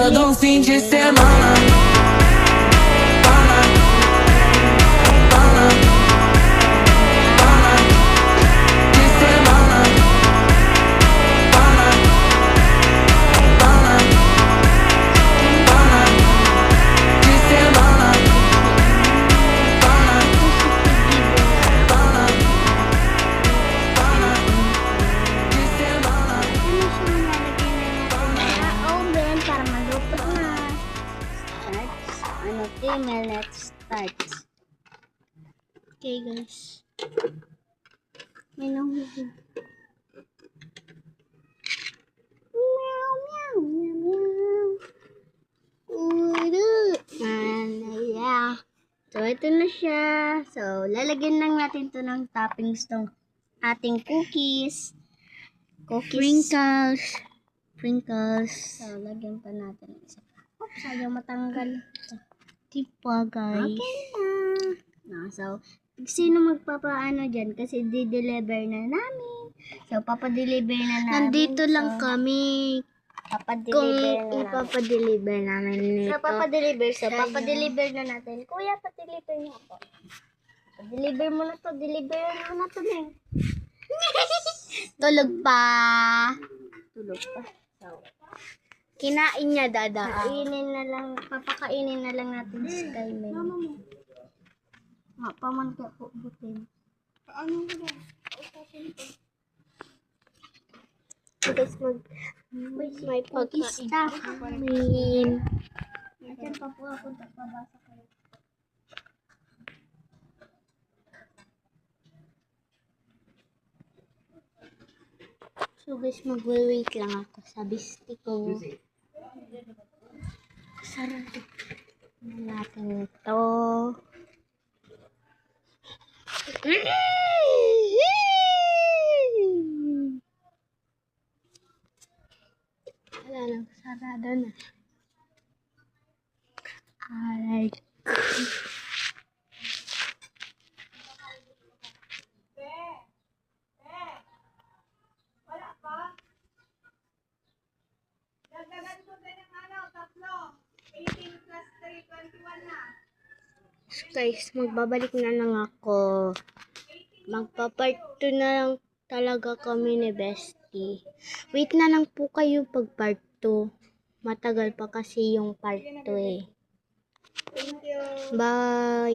todo fim de semana. Let's start. Okay, guys. May nahulog. Meow, meow, meow, meow. Yeah. So, ito na siya. So, lalagyan lang natin to ng toppings tong ating cookies. Sprinkles. So, lagyan pa natin ng isa pa. Oops, ayaw matanggal. Diba, guys? Okay na. So, sino magpapaano dyan? Kasi di-deliver na namin. So, papadeliver na namin. Nandito lang kami. Papadeliver namin nito. So, papadeliver na natin. Kuya, pa-deliver niyo ako. Pa-deliver mo na to. Deliver mo na to, Neng. Tulog pa. So, kinain niya, Dada. Papakainin na lang natin si Skyline. Mama mo. Paman ka po, butin. Paano ko ba? Guys, may pag-ista kami. Ayan pa po ako, pabasa kayo. So guys, mag-wait lang ako sa bisti ko. Sarap natin ito. Wala lang, sarado na. Aray ko. Guys, magbabalik na lang ako. Magpa-part 2 na lang talaga kami ni Bestie. Wait na lang po kayo pag part 2. Matagal pa kasi yung part 2 eh. Thank you. Bye.